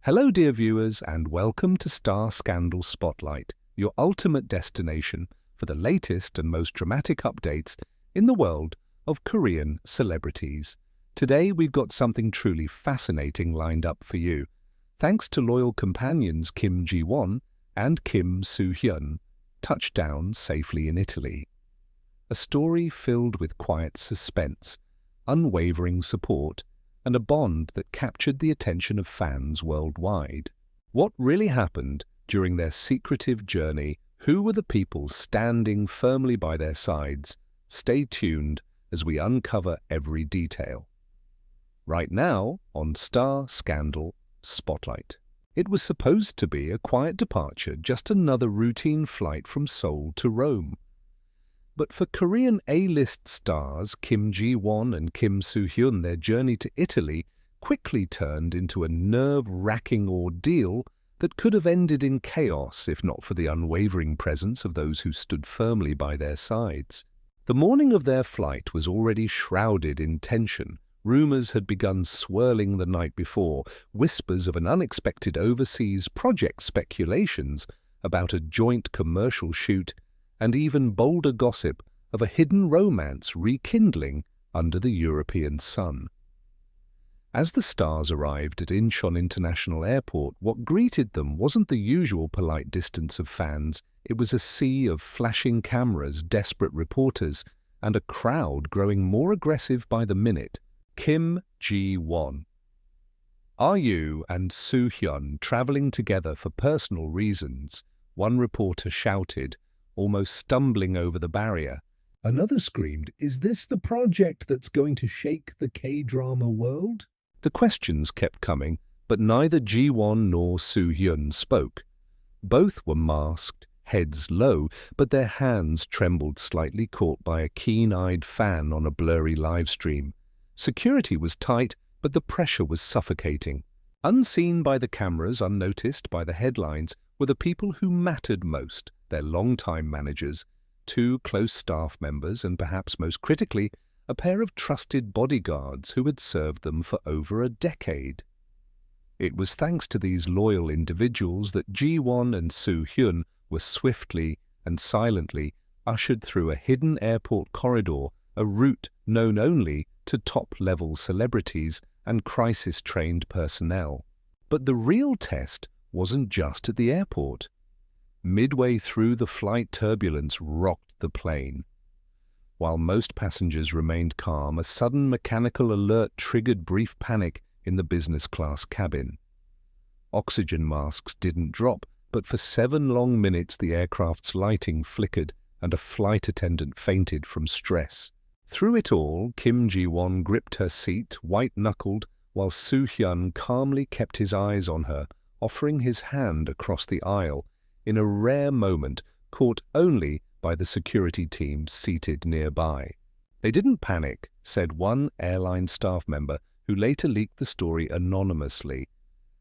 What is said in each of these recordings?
Hello, dear viewers, and welcome to Star Scandal Spotlight, your ultimate destination for the latest and most dramatic updates in the world of Korean celebrities. Today, we've got something truly fascinating lined up for you, thanks to loyal companions Kim Ji-won and Kim Soo-hyun, touched down safely in Italy. A story filled with quiet suspense, unwavering support, and a bond that captured the attention of fans worldwide. What really happened during their secretive journey? Who were the people standing firmly by their sides? Stay tuned as we uncover every detail. Right now on Star Scandal Spotlight. It was supposed to be a quiet departure, just another routine flight from Seoul to Rome. But for Korean A-list stars Kim Ji-won and Kim Soo-hyun, their journey to Italy quickly turned into a nerve-wracking ordeal that could have ended in chaos if not for the unwavering presence of those who stood firmly by their sides. The morning of their flight was already shrouded in tension. Rumors had begun swirling the night before, whispers of an unexpected overseas project, speculations about a joint commercial shoot, and even bolder gossip of a hidden romance rekindling under the European sun. As the stars arrived at Incheon International Airport, what greeted them wasn't the usual polite distance of fans. It was a sea of flashing cameras, desperate reporters, and a crowd growing more aggressive by the minute. Kim Ji-won. Are you and Soo-hyun traveling together for personal reasons? One reporter shouted, almost stumbling over the barrier. Another screamed, "Is this the project that's going to shake the K-drama world?" The questions kept coming, but neither Ji-won nor Soo-hyun spoke. Both were masked, heads low, but their hands trembled slightly, caught by a keen-eyed fan on a blurry live stream. Security was tight, but the pressure was suffocating. Unseen by the cameras, unnoticed by the headlines, were the people who mattered most, their longtime managers, two close staff members, and perhaps most critically, a pair of trusted bodyguards who had served them for over a decade. It was thanks to these loyal individuals that Ji-won and Soo-hyun were swiftly and silently ushered through a hidden airport corridor, a route known only to top-level celebrities and crisis-trained personnel. But the real test wasn't just at the airport. Midway through, the flight turbulence rocked the plane. While most passengers remained calm, a sudden mechanical alert triggered brief panic in the business-class cabin. Oxygen masks didn't drop, but for 7 long minutes the aircraft's lighting flickered and a flight attendant fainted from stress. Through it all, Kim Ji-won gripped her seat, white-knuckled, while Soo-hyun calmly kept his eyes on her, offering his hand across the aisle in a rare moment caught only by the security team seated nearby. They didn't panic, said one airline staff member who later leaked the story anonymously.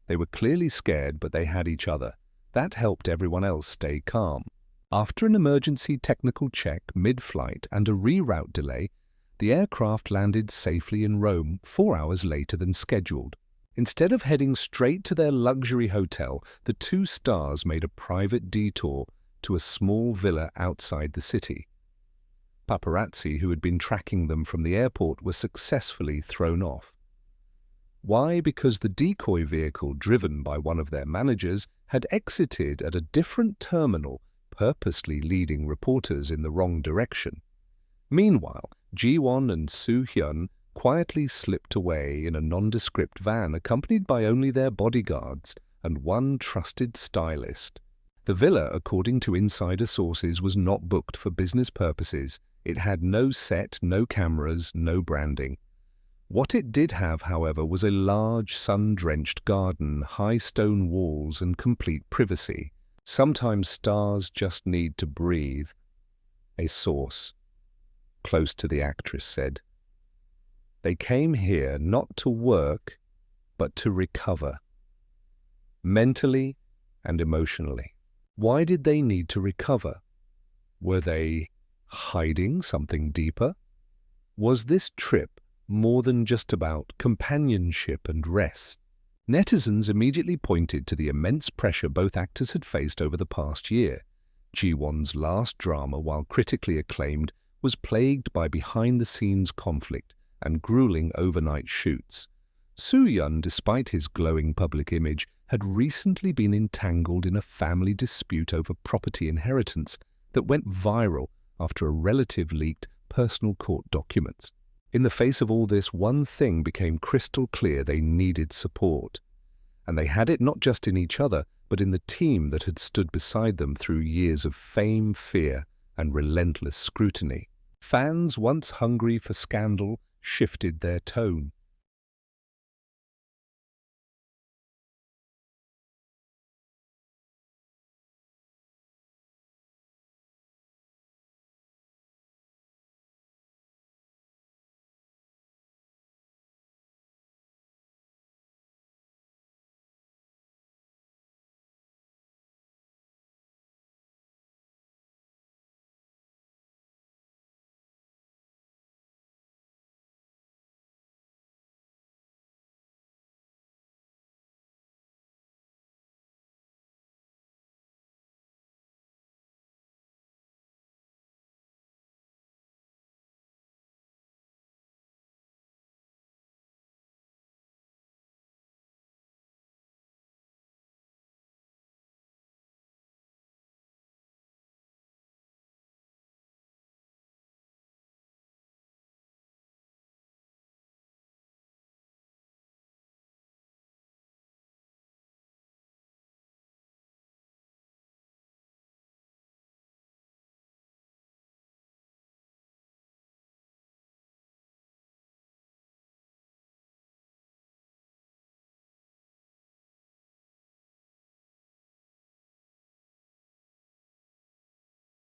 They were clearly scared, but they had each other. That helped everyone else stay calm. After an emergency technical check mid-flight and a reroute delay, the aircraft landed safely in Rome 4 hours later than scheduled. Instead of heading straight to their luxury hotel, the two stars made a private detour to a small villa outside the city. Paparazzi, who had been tracking them from the airport, were successfully thrown off. Why? Because the decoy vehicle, driven by one of their managers, had exited at a different terminal, purposely leading reporters in the wrong direction. Meanwhile, Ji-won and Soo-hyun quietly slipped away in a nondescript van, accompanied by only their bodyguards and one trusted stylist. The villa, according to insider sources, was not booked for business purposes. It had no set, no cameras, no branding. What it did have, however, was a large, sun-drenched garden, high stone walls, and complete privacy. Sometimes stars just need to breathe, a source close to the actress said. They came here not to work, but to recover, mentally and emotionally. Why did they need to recover? Were they hiding something deeper? Was this trip more than just about companionship and rest? Netizens immediately pointed to the immense pressure both actors had faced over the past year. Ji-won's last drama, while critically acclaimed, was plagued by behind-the-scenes conflict and grueling overnight shoots. Soo-hyun, despite his glowing public image, had recently been entangled in a family dispute over property inheritance that went viral after a relative leaked personal court documents. In the face of all this, one thing became crystal clear: they needed support. And they had it not just in each other, but in the team that had stood beside them through years of fame, fear, and relentless scrutiny. Fans, once hungry for scandal, shifted their tone.